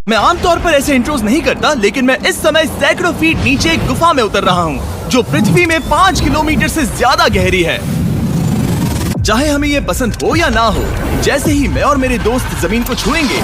मैं आमतौर पर ऐसे इंट्रोज नहीं करता, लेकिन मैं इस समय सैकड़ों फीट नीचे एक गुफा में उतर रहा हूँ जो पृथ्वी में 5 किलोमीटर से ज्यादा गहरी है। चाहे हमें ये पसंद हो या ना हो, जैसे ही मैं और मेरे दोस्त जमीन को छुएंगे,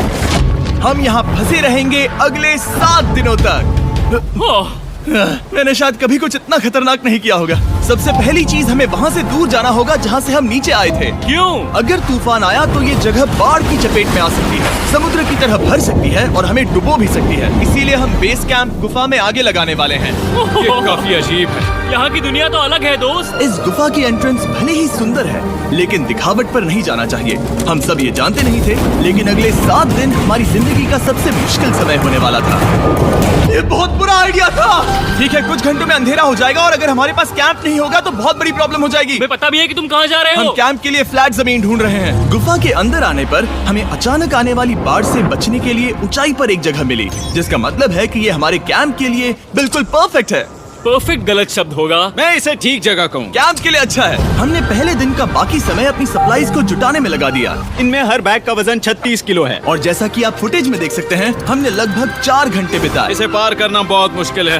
हम यहाँ फंसे रहेंगे अगले 7 दिनों तक। मैंने शायद कभी कुछ इतना खतरनाक नहीं किया होगा। सबसे पहली चीज, हमें वहाँ से दूर जाना होगा जहाँ से हम नीचे आए थे। क्यों? अगर तूफान आया तो ये जगह बाढ़ की चपेट में आ सकती है, समुद्र की तरह भर सकती है और हमें डुबो भी सकती है। इसीलिए हम बेस कैंप गुफा में आगे लगाने वाले हैं। ये काफी अजीब है। यहाँ की दुनिया तो अलग है दोस्त। इस गुफा की एंट्रेंस भले ही सुंदर है, लेकिन दिखावट पर नहीं जाना चाहिए। हम सब ये जानते नहीं थे, लेकिन अगले 7 दिन हमारी जिंदगी का सबसे मुश्किल समय होने वाला था। ये बहुत बुरा आइडिया था। ठीक है, कुछ घंटों में अंधेरा हो जाएगा और अगर हमारे पास कैंप नहीं होगा तो बहुत बड़ी प्रॉब्लम हो जाएगी। हमें पता भी है कि तुम कहाँ जा रहे हो। हम कैंप के लिए फ्लैट जमीन ढूंढ रहे हैं। गुफा के अंदर आने पर हमें अचानक आने वाली बाढ़ से बचने के लिए ऊंचाई पर एक जगह मिली, जिसका मतलब है कि ये हमारे कैंप के लिए बिल्कुल परफेक्ट है। परफेक्ट गलत शब्द होगा। मैं इसे ठीक जगह कहूँ। कैंप के लिए अच्छा है। हमने पहले दिन का बाकी समय अपनी सप्लाईज को जुटाने में लगा दिया। इनमें हर बैग का वजन 36 किलो है और जैसा कि आप फुटेज में देख सकते हैं, हमने लगभग 4 घंटे बिताए। इसे पार करना बहुत मुश्किल है।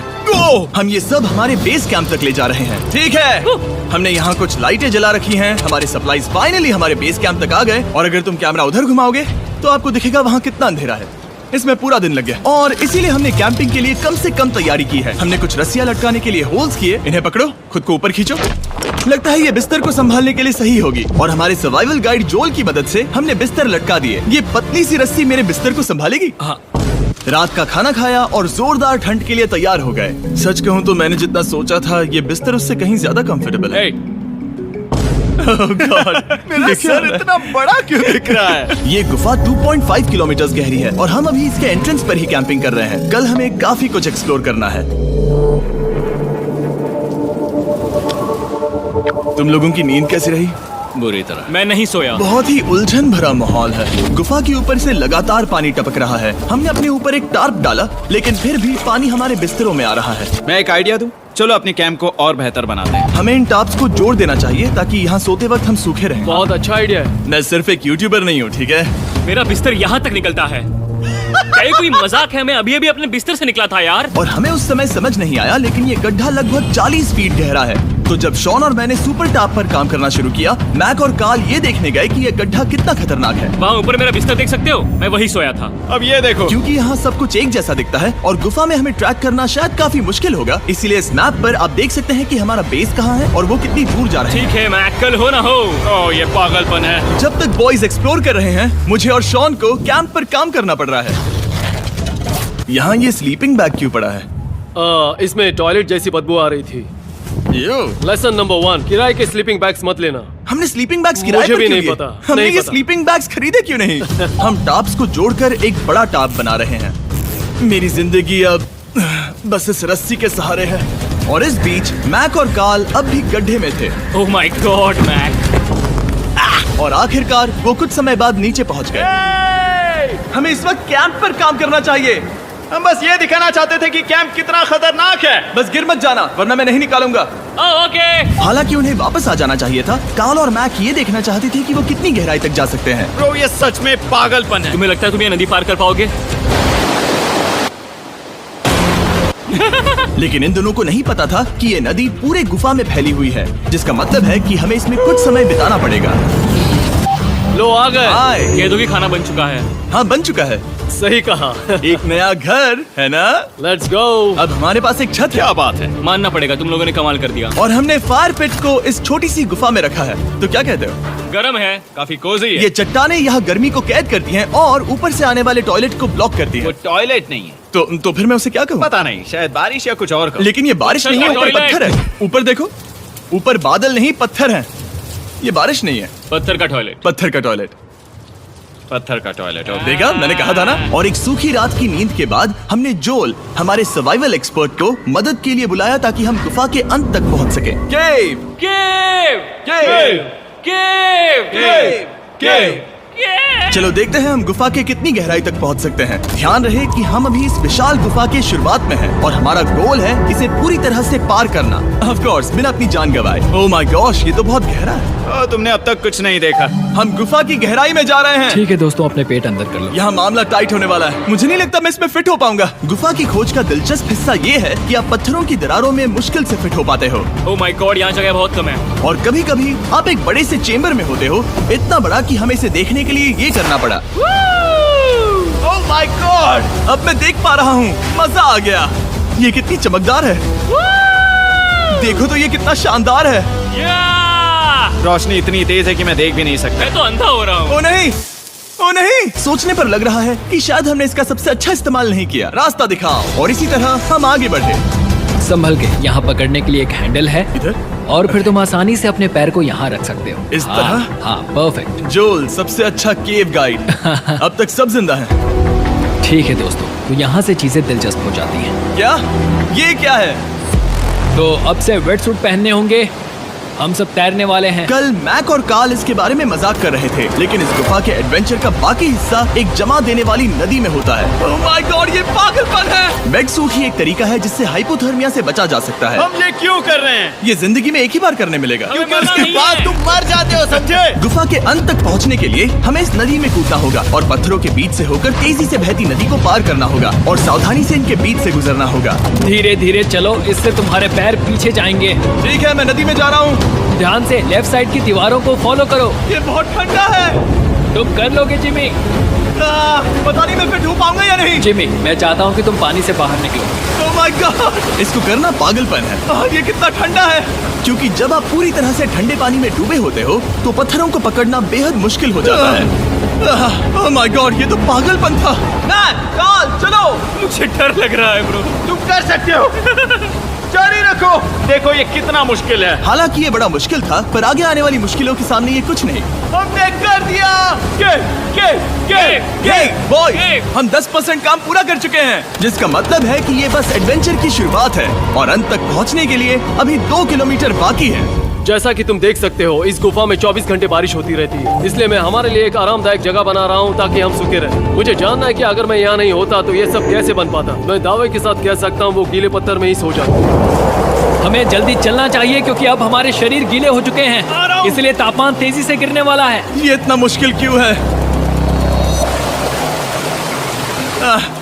हम ये सब हमारे बेस कैंप तक ले जा रहे हैं। ठीक है, हमने यहाँ कुछ लाइटें जला रखी हैं। हमारे सप्लाईज फाइनली हमारे बेस कैंप तक आ गए और अगर तुम कैमरा उधर घुमाओगे तो आपको दिखेगा वहाँ कितना अंधेरा है। इसमें पूरा दिन लग गया और इसीलिए हमने कैंपिंग के लिए कम से कम तैयारी की है। हमने कुछ रस्सियां लटकाने के लिए होल्स किए। इन्हें पकड़ो, खुद को ऊपर खींचो। लगता है ये बिस्तर को संभालने के लिए सही होगी और हमारे सर्वाइवल गाइड जोल की मदद से हमने बिस्तर लटका दिए। ये पतली सी रस्सी मेरे बिस्तर को संभालेगी। हाँ। रात का खाना खाया और जोरदार ठंड के लिए तैयार हो गए। सच कहूँ तो मैंने जितना सोचा था, ये बिस्तर उससे कहीं ज्यादा कंफर्टेबल है। Oh God, मेरा सर इतना बड़ा क्यों दिख रहा है? ये गुफा 2.5 किलोमीटर गहरी है और हम अभी इसके एंट्रेंस पर ही कैंपिंग कर रहे हैं। कल हमें काफी कुछ एक्सप्लोर करना है। तुम लोगों की नींद कैसी रही? बुरी तरह। मैं नहीं सोया। बहुत ही उलझन भरा माहौल है। गुफा के ऊपर से लगातार पानी टपक रहा है। हमने अपने ऊपर एक टार्प डाला, लेकिन फिर भी पानी हमारे बिस्तरों में आ रहा है। मैं एक आइडिया दूं? चलो अपने कैंप को और बेहतर बनाते हैं। हमें इन टार्प्स को जोड़ देना चाहिए ताकि यहाँ सोते वक्त हम सूखे रहें। बहुत अच्छा आइडिया है। मैं सिर्फ एक यूट्यूबर नहीं हूँ, ठीक है? मेरा बिस्तर यहाँ तक निकलता है। क्या ये कोई मजाक है? मैं अभी अभी अपने बिस्तर से निकला था यार। और हमें उस समय समझ नहीं आया, लेकिन ये गड्ढा लगभग 40 फीट गहरा है। तो जब शॉन और मैंने सुपर टाप पर काम करना शुरू किया, मैक और कार्ल ये देखने गए कि ये गड्ढा कितना खतरनाक है। वहाँ ऊपर मेरा बिस्तर देख सकते हो? मैं वही सोया था। अब ये देखो, क्योंकि यहाँ सब कुछ एक जैसा दिखता है और गुफा में हमें ट्रैक करना शायद काफी मुश्किल होगा, इसीलिए इस मैप पर आप देख सकते हैं कि हमारा बेस कहाँ है और वो कितनी दूर जा रहा है। ठीक है, मैक कल हो ना हो। ओह ये पागलपन है। जब तक बॉयज एक्सप्लोर कर रहे हैं, मुझे और शॉन को कैंप पर काम करना पड़ रहा है। यहाँ ये स्लीपिंग बैग क्यों पड़ा है? इसमें टॉयलेट जैसी बदबू आ रही थी। लेसन नंबर 1, किराए के स्लीपिंग बैग्स मत लेना। हमने स्लीपिंग बैग्स किराए मुझे पर भी क्यों नहीं लिए? पता, हमने नहीं ये पता। स्लीपिंग बैग्स खरीदे क्यों नहीं? हम टाप्स को जोड़कर एक बड़ा टाप बना रहे हैं। मेरी जिंदगी अब बस इस रस्सी के सहारे है। और इस बीच मैक और कार्ल अब भी गड्ढे में थे। Oh my god Mac. और आखिरकार वो कुछ समय बाद नीचे पहुंच गए। हमें इस वक्त कैंप पर काम करना चाहिए। हम बस ये दिखाना चाहते थे कि कैंप कितना खतरनाक है। बस गिर मत जाना, वरना मैं नहीं निकालूंगा। ओके। हालांकि उन्हें वापस आ जाना चाहिए था। कार्ल और मैक ये देखना चाहते थे कि वो कितनी गहराई तक जा सकते हैं। ब्रो ये सच में पागलपन है। तुम्हें लगता है तुम ये नदी पार कर पाओगे? लेकिन इन दोनों को नहीं पता था कि ये नदी पूरे गुफा में फैली हुई है, जिसका मतलब है कि हमें इसमें कुछ समय बिताना पड़ेगा। लो आ गए। हाय। कह दो कि खाना बन चुका है। हाँ, बन चुका है। सही कहा। एक नया घर है ना? Let's go. अब हमारे पास एक छत है। क्या बात है। मानना पड़ेगा, तुम लोगों ने कमाल कर दिया। और हमने फायर पिट को इस छोटी सी गुफा में रखा है। तो क्या कहते हो? गर्म है, काफी कोजी है। ये चट्टानें यहाँ गर्मी को कैद करती हैं और ऊपर से आने वाले टॉयलेट को ब्लॉक करती वो हैं। टॉयलेट नहीं है। तो फिर मैं उसे क्या कहूँ? पता नहीं, शायद बारिश या कुछ और कहो। लेकिन ये बारिश नहीं है, ऊपर टॉयलेट। पत्थर है। ऊपर देखो, ऊपर बादल नहीं पत्थर है। ये बारिश नहीं है, पत्थर का टॉयलेट। पत्थर का टॉयलेट। पत्थर का टॉयलेट। देखा, मैंने कहा था ना। और एक सूखी रात की नींद के बाद हमने जोल, हमारे सर्वाइवल एक्सपर्ट को मदद के लिए बुलाया ताकि हम गुफा के अंत तक पहुंच सके। केव, केव, केव, केव, केव, केव। चलो देखते हैं हम गुफा के कितनी गहराई तक पहुंच सकते हैं। ध्यान रहे कि हम अभी इस विशाल गुफा के शुरुआत में हैं और हमारा गोल है इसे पूरी तरह से पार करना। ऑफ कोर्स बिना अपनी जान गंवाए। ओह माय गॉश, ये तो बहुत गहरा है। तुमने अब तक कुछ नहीं देखा। हम गुफा की गहराई में जा रहे हैं। ठीक है दोस्तों, अपने पेट अंदर कर लो। यहाँ मामला टाइट होने वाला है। मुझे नहीं लगता मैं इसमें फिट हो पाऊंगा। गुफा की खोज का दिलचस्प हिस्सा ये है कि आप पत्थरों की दरारों में मुश्किल से फिट हो पाते हो ओह माय गॉड, यहाँ जगह बहुत कम है। और कभी कभी आप एक बड़े से चेम्बर में होते हो, इतना बड़ा कि हमें इसे देखने के लिए ये करना पड़ा। ओह माय गॉड, अब मैं देख पा रहा हूँ, मजा आ गया। ये कितनी चमकदार है। देखो तो ये कितना शानदार है। रोशनी इतनी तेज है कि मैं देख भी नहीं सकता। मैं तो अंधा हो रहा हूँ। ओ नहीं, ओ नहीं, सोचने पर लग रहा है कि शायद हमने इसका सबसे अच्छा इस्तेमाल नहीं किया। रास्ता दिखाओ। और इसी तरह हम आगे बढ़े। संभल के, यहाँ पकड़ने के लिए एक हैंडल है इधर और फिर तुम आसानी से अपने पैर को यहाँ रख सकते हो। इस हाँ, तरह? हाँ, परफेक्ट। जोल सबसे अच्छा केव गाइड। अब तक सब जिंदा हैं। ठीक है दोस्तों, तो यहाँ से चीजें दिलचस्प हो जाती हैं। क्या? ये क्या है? तो अब से वेट सूट पहनने होंगे। हम सब तैरने वाले हैं। कल मैक और कार्ल इसके बारे में मजाक कर रहे थे, लेकिन इस गुफा के एडवेंचर का बाकी हिस्सा एक जमा देने वाली नदी में होता है। ओह माय गॉड, ये पागलपन है। वेट सूट ही एक तरीका है जिससे हाइपोथर्मिया से बचा जा सकता है। हम ये क्यों कर रहे हैं? ये जिंदगी में एक ही बार करने मिलेगा। क्योंकि उसके बाद तुम मर जाते हो, समझे? गुफा के अंत तक पहुंचने के लिए हमें इस नदी में कूदना होगा और पत्थरों के बीच से होकर तेजी से बहती नदी को पार करना होगा और सावधानी से इनके बीच से गुजरना होगा। धीरे धीरे चलो, इससे तुम्हारे पैर पीछे जाएंगे। ठीक है, मैं नदी में जा रहा हूँ। ध्यान से लेफ्ट साइड की दीवारों को फॉलो करो। ये बहुत ठंडा है। तुम कर लोगे जिमी। पता नहीं मैं फिट हो पाऊंगा या नहीं। जिमी, मैं चाहता हूँ कि तुम पानी से बाहर निकलो। ओह माय गॉड, इसको करना पागलपन है। ये कितना ठंडा है। क्योंकि जब आप पूरी तरह से ठंडे पानी में डूबे होते हो तो पत्थरों को पकड़ना बेहद मुश्किल हो जाता है। ओह माय गॉड, ये तो पागलपन था। कार्ल, चलो। मुझे डर लग रहा है ब्रो। तुम कर सकते हो। जारी रखो। देखो ये कितना मुश्किल है। हालांकि ये बड़ा मुश्किल था, पर आगे आने वाली मुश्किलों के सामने ये कुछ नहीं। हमने कर दिया। बॉय, हम 10% काम पूरा कर चुके हैं, जिसका मतलब है कि ये बस एडवेंचर की शुरुआत है और अंत तक पहुंचने के लिए अभी 2 किलोमीटर बाकी है। जैसा कि तुम देख सकते हो, इस गुफा में 24 घंटे बारिश होती रहती है, इसलिए मैं हमारे लिए एक आरामदायक जगह बना रहा हूँ ताकि हम सूखे रहें। मुझे जानना है कि अगर मैं यहाँ नहीं होता तो ये सब कैसे बन पाता। मैं दावे के साथ कह सकता हूँ वो गीले पत्थर में ही सो जाता। हमें जल्दी चलना चाहिए क्योंकि अब हमारे शरीर गीले हो चुके हैं, इसलिए तापमान तेजी से गिरने वाला है। ये इतना मुश्किल क्यों है?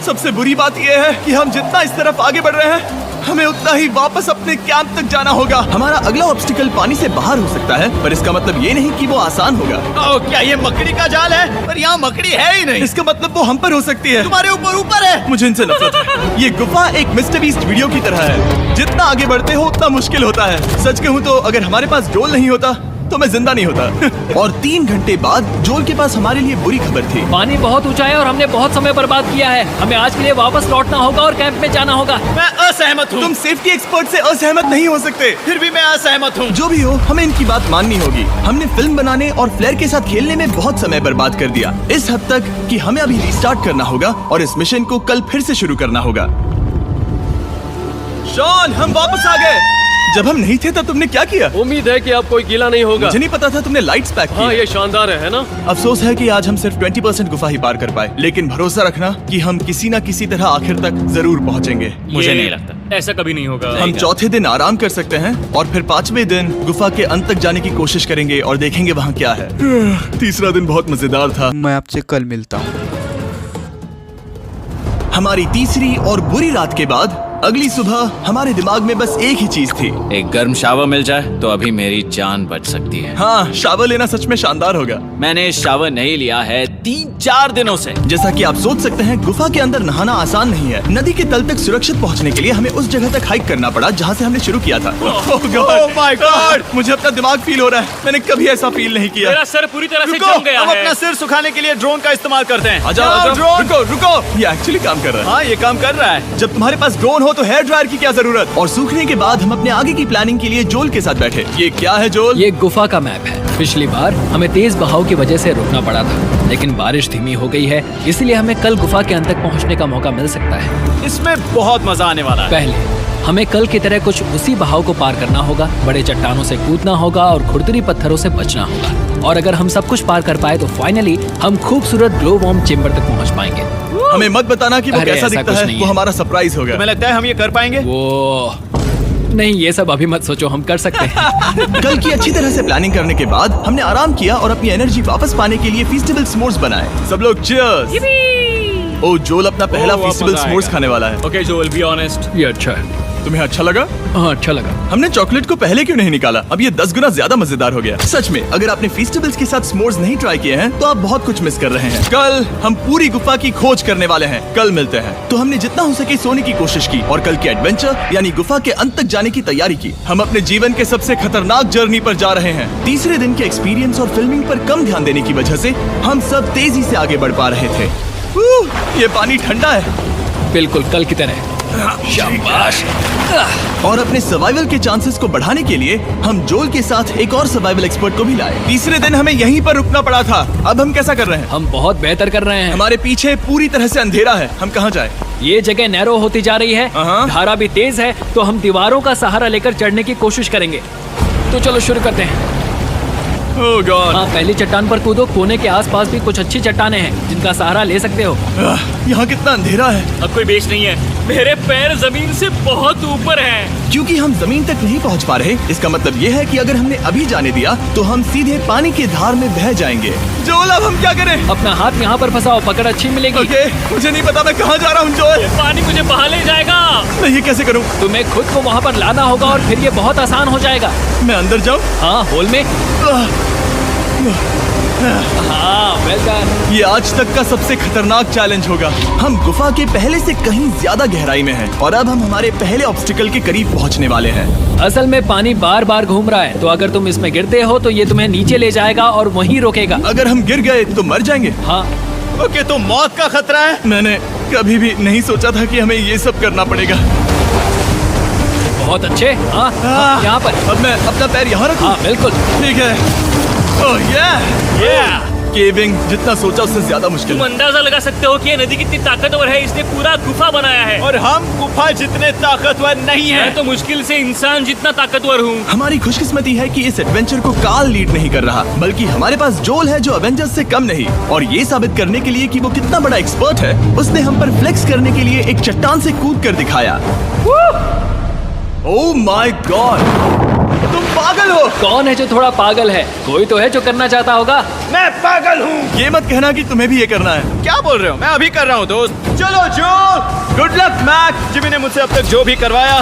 सबसे बुरी बात यह है कि हम जितना इस तरफ आगे बढ़ रहे हैं, हमें उतना ही वापस अपने कैंप तक जाना होगा। हमारा अगला ऑब्स्टिकल पानी से बाहर हो सकता है, पर इसका मतलब ये नहीं कि वो आसान होगा। क्या ये मकड़ी का जाल है? पर यहाँ मकड़ी है ही नहीं। इसका मतलब वो हम पर हो सकती है। तुम्हारे ऊपर है। मुझे इनसे नफरत है। ये गुफा एक मिस्टर बीस्ट वीडियो की तरह है। जितना आगे बढ़ते हो उतना मुश्किल होता है। सच कहूँ तो अगर हमारे पास जोल नहीं होता तो मैं जिंदा नहीं होता। और 3 घंटे बाद जोल के पास हमारे लिए बुरी खबर थी। पानी बहुत ऊंचा है और हमने बहुत समय बर्बाद किया है। हमें आज के लिए वापस लौटना होगा और कैंप में जाना होगा। मैं असहमत हूँ। तुम सेफ्टी एक्सपर्ट से असहमत नहीं हो सकते। फिर भी मैं असहमत हूँ। जो भी हो, हमें इनकी बात माननी होगी। हमने फिल्म बनाने और फ्लेयर के साथ खेलने में बहुत समय बर्बाद कर दिया, इस हद तक कि हमें अभी रिस्टार्ट करना होगा और इस मिशन को कल फिर से शुरू करना होगा। शॉन, हम वापस आ गए। जब हम नहीं थे तब तुमने क्या किया? उम्मीद है कि अब कोई गीला नहीं होगा। मुझे नहीं पता था तुमने लाइट्स पैक की। हाँ, ये शानदार है ना? अफसोस है कि आज हम सिर्फ 20% गुफा ही पार कर पाए, लेकिन भरोसा रखना कि हम किसी न किसी तरह आखिर तक जरूर पहुंचेंगे। मुझे नहीं लगता ऐसा कभी नहीं होगा। हम चौथे दिन आराम कर सकते हैं और फिर 5वें दिन गुफा के अंत तक जाने की कोशिश करेंगे और देखेंगे वहाँ क्या है। तीसरा दिन बहुत मजेदार था। मैं आपसे कल मिलता हूँ। हमारी तीसरी और बुरी रात के बाद अगली सुबह हमारे दिमाग में बस एक ही चीज थी। एक गर्म शावर मिल जाए तो अभी मेरी जान बच सकती है। हाँ, शावर लेना सच में शानदार होगा। मैंने शावर नहीं लिया है 3-4 दिनों से। जैसा कि आप सोच सकते हैं, गुफा के अंदर नहाना आसान नहीं है। नदी के तल तक सुरक्षित पहुंचने के लिए हमें उस जगह तक हाइक करना पड़ा जहाँ से हमने शुरू किया था। Oh my God! मुझे अपना दिमाग फील हो रहा है। मैंने कभी ऐसा फील नहीं किया। मेरा सर पूरी तरह से रुको, जम गया हम है। अपना सिर सुखाने के लिए ड्रोन का इस्तेमाल करते हैं। आ जाओ, ड्रोन। रुको रुको, ये एक्चुअली काम कर रहा है। हाँ, ये काम कर रहा है। जब तुम्हारे पास ड्रोन हो तो हेयर ड्रायर की क्या जरूरत। और सूखने के बाद हम अपने आगे की प्लानिंग के लिए जोल के साथ बैठे। ये क्या है जोल? ये गुफा का मैप है। पिछली बार हमें तेज बहाव की वजह से रुकना पड़ा था, लेकिन बारिश धीमी हो गई है, इसलिए हमें कल गुफा के अंत तक पहुंचने का मौका मिल सकता है। इसमें बहुत मजा आने वाला है। पहले हमें कल की तरह कुछ उसी बहाव को पार करना होगा, बड़े चट्टानों से कूदना होगा और खुरदुरी पत्थरों से बचना होगा। और अगर हम सब कुछ पार कर पाए तो फाइनली हम खूबसूरत ग्लो वार्म चेम्बर तक पहुंच पाएंगे। हमें मत बताना कि वो अरे, कैसा ऐसा दिखता कुछ है, नहीं वो है। हमारा सरप्राइज होगा। तुम्हें लगता है हम ये कर पाएंगे? वो नहीं, ये सब अभी मत सोचो, हम कर सकते हैं। कल की अच्छी तरह से प्लानिंग करने के बाद हमने आराम किया और अपनी एनर्जी वापस पाने के लिए फीस्टेबल स्मोर्स बनाए। सब लोग चीयर्स। ओ, जोल अपना पहला वाह, फीस्टेबल मजा स्मोर्स आएगा। खाने वाला है। ओके जोल, बी ऑनेस्ट। ये अच्छा है। तुम्हें अच्छा लगा? हाँ, अच्छा लगा। हमने चॉकलेट को पहले क्यों नहीं निकाला? अब ये 10 गुना ज्यादा मजेदार हो गया। सच में, अगर आपने फीस्टेबल्स के साथ स्मोर्स नहीं ट्राई किए हैं तो आप बहुत कुछ मिस कर रहे हैं। कल हम पूरी गुफा की खोज करने वाले हैं। कल मिलते हैं। तो हमने जितना हो सके सोने की कोशिश की और कल के एडवेंचर यानी गुफा के अंत तक जाने की तैयारी की। हम अपने जीवन के सबसे खतरनाक जर्नी पर जा रहे हैं। तीसरे दिन के एक्सपीरियंस और फिल्मिंग पर कम ध्यान देने की वजह से हम सब तेजी से आगे बढ़ पा रहे थे। ये पानी ठंडा है। बिल्कुल कल की तरह। शाबाश। और अपने सर्वाइवल के चांसेस को बढ़ाने के लिए हम जोल के साथ एक और सर्वाइवल एक्सपर्ट को भी लाए। तीसरे दिन हमें यहीं पर रुकना पड़ा था। अब हम कैसा कर रहे हैं? हम बहुत बेहतर कर रहे हैं। हमारे पीछे पूरी तरह से अंधेरा है। हम कहाँ जाए? ये जगह नैरो होती जा रही है, हाँ। धारा भी तेज है, तो हम दीवारों का सहारा लेकर चढ़ने की कोशिश करेंगे। तो चलो शुरू करते हैं। ओह गॉड, हाँ, पहली चट्टान पर कूदो। कोने के आसपास भी कुछ अच्छी चट्टानें हैं जिनका सहारा ले सकते हो। यहाँ कितना अंधेरा है। अब कोई बेस नहीं है। मेरे पैर जमीन से बहुत ऊपर हैं। क्योंकि हम जमीन तक नहीं पहुँच पा रहे, इसका मतलब ये है कि अगर हमने अभी जाने दिया तो हम सीधे पानी की धार में बह जाएंगे। जोल, अब हम क्या करें? अपना हाथ यहाँ पर फंसाओ, पकड़ अच्छी मिलेगी। ओके, मुझे नहीं पता मैं कहाँ जा रहा हूँ जोल। पानी मुझे बहा ले जाएगा। मैं ये कैसे करूँ? तुम्हें खुद को वहाँ पर लाना होगा और फिर ये बहुत आसान हो जाएगा। मैं अंदर जाऊँ? हाँ, होल में। हाँ, वेल डन। ये आज तक का सबसे खतरनाक चैलेंज होगा। हम गुफा के पहले से कहीं ज्यादा गहराई में हैं और अब हम हमारे पहले ऑब्स्टिकल के करीब पहुंचने वाले हैं। असल में पानी बार बार घूम रहा है, तो अगर तुम इसमें गिरते हो तो ये तुम्हें नीचे ले जाएगा और वहीं रोकेगा। अगर हम गिर गए तो मर जाएंगे। हाँ, ओके, तो मौत का खतरा है। मैंने कभी भी नहीं सोचा था कि हमें ये सब करना पड़ेगा। बहुत अच्छे। हाँ, यहाँ पर। अब मैं अपना पैर यहाँ रखूं? हाँ, बिल्कुल। ठीक है। ओह केविंग जितना सोचा उससे ज्यादा मुश्किल तुम है। अंदाजा लगा सकते हो कि ये नदी कितनी ताकतवर है। इसने पूरा गुफा बनाया है। और हम गुफा जितने ताकतवर नहीं मैं है। तो मुश्किल से इंसान जितना ताकतवर हूँ। हमारी खुशकिस्मती है कि इस एडवेंचर को काल लीड नहीं कर रहा, बल्कि हमारे पास जोल है जो एवेंजर्स से कम नहीं। और ये साबित करने के लिए कि वो कितना बड़ा एक्सपर्ट है, उसने हम पर फ्लेक्स करने के लिए एक चट्टान से कूद कर दिखाया। ओह माय गॉड, तुम पागल हो। कौन है जो थोड़ा पागल है? कोई तो है जो करना चाहता होगा। मैं पागल हूँ। ये मत कहना कि तुम्हें भी ये करना है। क्या बोल रहे हो? मैं अभी कर रहा हूँ दोस्त। चलो जो, गुड लक मैक। जिमी ने मुझसे अब तक जो भी करवाया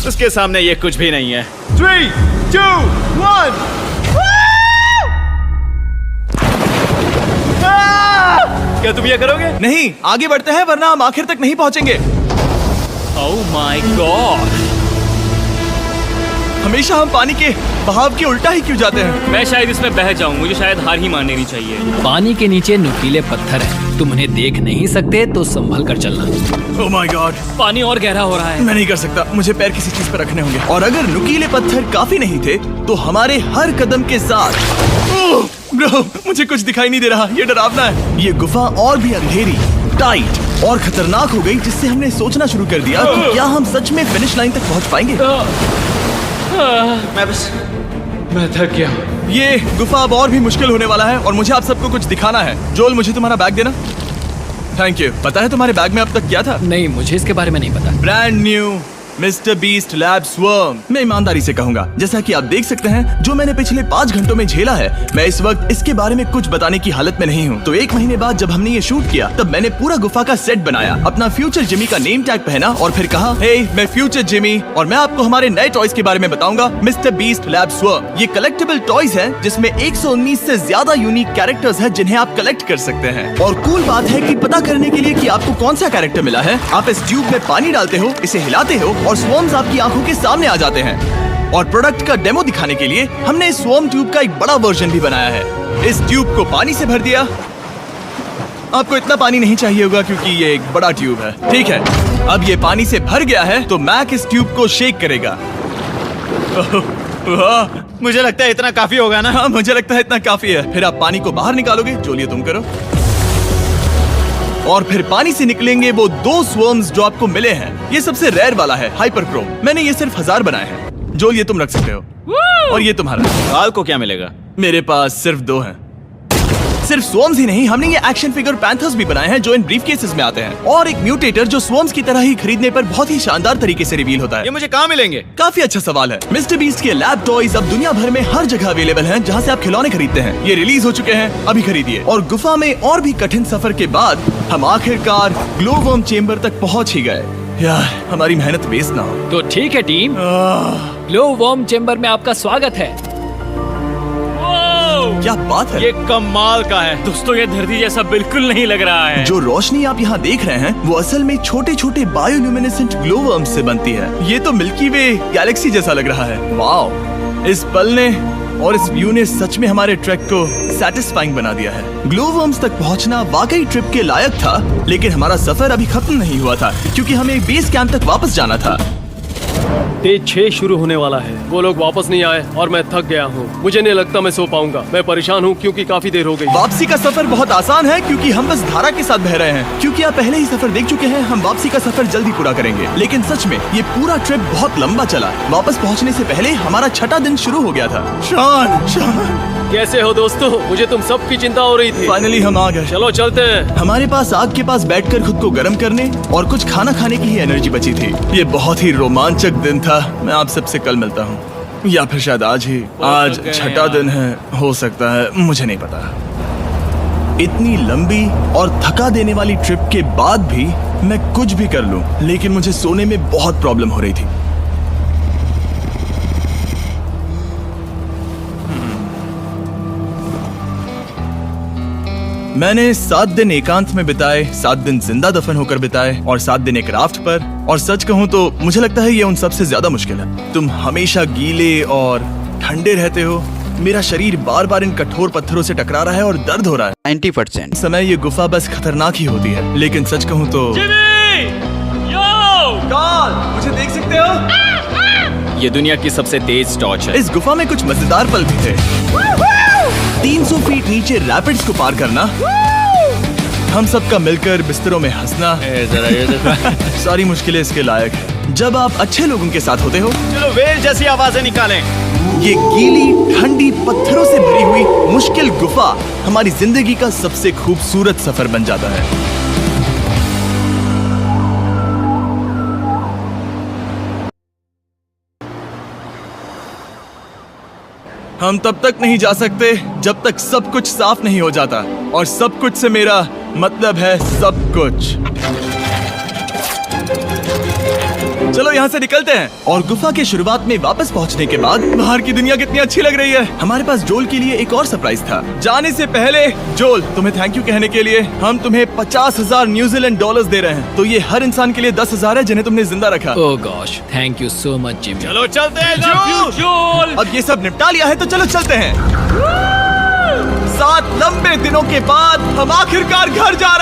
उसके सामने ये कुछ भी नहीं है। 3, 2, 1। क्या तुम ये करोगे? नहीं, आगे बढ़ते हैं वरना हम आखिर तक नहीं पहुंचेंगे। ओह माय गॉड, हमेशा हम पानी के बहाव के उल्टा ही क्यों जाते हैं? मैं शायद इसमें बह जाऊं। मुझे शायद हार ही मान लेनी चाहिए। पानी के नीचे नुकीले पत्थर हैं। तुम उन्हें देख नहीं सकते तो संभल कर चलना। ओह माय गॉड, पानी और गहरा हो रहा है। मैं नहीं कर सकता। मुझे पैर किसी चीज पर रखने होंगे। और अगर नुकीले पत्थर काफी नहीं थे तो हमारे हर कदम के साथ ओह ब्रो, मुझे कुछ दिखाई नहीं दे रहा। ये डरावना है। ये गुफा और भी अंधेरी, टाइट और खतरनाक हो गई, जिससे हमने सोचना शुरू कर दिया कि क्या हम सच में फिनिश लाइन तक पहुंच पाएंगे। मैं थक गया। ये गुफा अब और भी मुश्किल होने वाला है और मुझे आप सबको कुछ दिखाना है। जोल, मुझे तुम्हारा बैग देना। Thank you. पता है तुम्हारे बैग में अब तक क्या था? नहीं, मुझे इसके बारे में नहीं पता। Brand new mister beast lab swarm. मैं ईमानदारी से कहूंगा, जैसा कि आप देख सकते हैं, जो मैंने पिछले 5 घंटों में झेला है, मैं इस वक्त इसके बारे में कुछ बताने की हालत में नहीं हूँ। तो 1 महीने बाद जब हमने ये शूट किया, तब मैंने पूरा गुफा का सेट बनाया, अपना फ्यूचर जिमी का नेम टैग पहना और फिर कहा, हे मैं फ्यूचर जिमी और मैं आपको हमारे नए टॉयज के बारे में बताऊंगा, मिस्टर बीस्ट लैब स्वर्म। ये कलेक्टेबल टॉयज हैं जिसमें 119 से ज्यादा यूनिक कैरेक्टर्स हैं जिन्हें आप कलेक्ट कर सकते हैं। और कूल बात है कि पता करने के लिए कि आपको कौन सा कैरेक्टर मिला है, आप इस ट्यूब में पानी डालते हो, इसे हिलाते हो और स्वर्म्स आपकी आंखों के सामने आ जाते हैं। और प्रोडक्ट का डेमो दिखाने के लिए हमने इस स्वॉर्म ट्यूब का एक बड़ा वर्जन भी बनाया है। इस ट्यूब को पानी से भर दिया। आपको इतना पानी नहीं चाहिए होगा क्योंकि ये एक बड़ा ट्यूब है। ठीक है, अब ये पानी से भर गया है तो मैक इस ट्यूब को शेक करेगा। मुझे लगता है इतना काफी होगा ना? हाँ, मुझे लगता है इतना काफी है। फिर आप पानी को बाहर निकालोगे। जो लिए तुम करो। और फिर पानी से निकलेंगे वो 2 स्वर्म्स जो आपको मिले हैं। ये सबसे रेयर वाला है, हाइपर क्रोम। मैंने ये सिर्फ 1000 बनाए हैं। जोल, ये तुम रख सकते हो, और ये तुम्हारा। काल को क्या मिलेगा? मेरे पास सिर्फ 2 हैं। सिर्फ स्वर्म्स ही नहीं, हमने ये एक्शन फिगर पैंथर्स भी बनाए हैं जो इन ब्रीफ केसेस में आते हैं, और एक म्यूटेटर जो स्वर्म्स की तरह ही खरीदने पर बहुत ही शानदार तरीके से रिवील होता है। ये मुझे कहाँ मिलेंगे? काफी अच्छा सवाल है। मिस्टर बीस्ट के लैब टॉयज अब दुनिया भर में हर जगह अवेलेबल हैं जहां से आप खिलौने खरीदते हैं। ये रिलीज हो चुके हैं, अभी खरीदिए। और गुफा में और भी कठिन सफर के बाद हम आखिरकार ग्लोवर्म चेम्बर तक पहुंच ही गए। यार, हमारी मेहनत वेस्ट ना हो। तो ठीक है टीम, ग्लो वर्म चेम्बर में आपका स्वागत है। क्या बात है, ये कमाल का है। दोस्तों, ये धरती जैसा बिल्कुल नहीं लग रहा है। जो रोशनी आप यहाँ देख रहे हैं वो असल में छोटे छोटे बायोल्यूमिनेसेंट ग्लोवर्म्स से बनती है। ये तो मिल्की वे गैलेक्सी जैसा लग रहा है। वाओ, इस पल ने और इस व्यू ने सच में हमारे ट्रैक को सैटिस्फाइंग बना दिया है। ग्लोवर्म्स तक पहुँचना वाकई ट्रिप के लायक था, लेकिन हमारा सफर अभी खत्म नहीं हुआ था क्योंकि हमें एक बेस कैंप तक वापस जाना था। डे 6 शुरू होने वाला है। वो लोग वापस नहीं आए और मैं थक गया हूँ। मुझे नहीं लगता मैं सो पाऊंगा। मैं परेशान हूँ क्योंकि काफी देर हो गई। वापसी का सफर बहुत आसान है क्योंकि हम बस धारा के साथ बह रहे हैं। क्योंकि आप पहले ही सफर देख चुके हैं, हम वापसी का सफर जल्दी पूरा करेंगे। लेकिन सच में ये पूरा ट्रिप बहुत लंबा चला। वापस पहुंचने से पहले हमारा 6ठा दिन शुरू हो गया था। शान, कैसे हो दोस्तों? मुझे तुम सबकी चिंता हो रही थी। फाइनली हम आ गए। चलो चलते हैं। हमारे पास आग के पास बैठकर खुद को गर्म करने और कुछ खाना खाने की ही एनर्जी बची थी। ये बहुत ही रोमांचक दिन था। मैं आप सबसे कल मिलता हूँ, या फिर शायद आज ही। आज 6ठा दिन है, हो सकता है, मुझे नहीं पता। इतनी लंबी और थका देने वाली ट्रिप के बाद भी मैं कुछ भी कर लूं, लेकिन मुझे सोने में बहुत प्रॉब्लम हो रही थी। मैंने 7 दिन एकांत में बिताए, 7 दिन जिंदा दफन होकर बिताए और 7 दिन एक राफ्ट पर। और सच कहूँ तो मुझे लगता है ये उन सबसे ज्यादा मुश्किल है। तुम हमेशा गीले और ठंडे रहते हो। मेरा शरीर बार बार इन कठोर पत्थरों से टकरा रहा है और दर्द हो रहा है। 90% समय ये गुफा बस खतरनाक ही होती है, लेकिन सच कहूँ तो मुझे देख सकते हो? ये दुनिया की सबसे तेज टॉर्च है। इस गुफा में कुछ मजेदार पल भी थे। 300 फीट नीचे रैपिड्स को पार करना, हम सबका मिलकर बिस्तरों में हंसना, सारी मुश्किलें इसके लायक है जब आप अच्छे लोगों के साथ होते हो। चलो वेल जैसी आवाजें निकालें। ये गीली ठंडी पत्थरों से भरी हुई मुश्किल गुफा हमारी जिंदगी का सबसे खूबसूरत सफर बन जाता है। हम तब तक नहीं जा सकते जब तक सब कुछ साफ नहीं हो जाता, और सब कुछ से मेरा मतलब है सब कुछ। चलो यहाँ से निकलते हैं। और गुफा के शुरुआत में वापस पहुँचने के बाद बाहर की दुनिया कितनी अच्छी लग रही है। हमारे पास जोल के लिए एक और सरप्राइज था। जाने से पहले जोल, तुम्हें थैंक यू कहने के लिए हम तुम्हें 50,000 न्यूजीलैंड डॉलर्स दे रहे हैं। तो ये हर इंसान के लिए 10,000 है जिन्हें तुमने जिंदा रखा। Oh gosh, thank you so much Jimmy. चलो चलते हैं जोल। अब ये सब निपटा लिया है तो चलो चलते हैं। 7 लंबे दिनों के बाद हम आखिरकार घर जा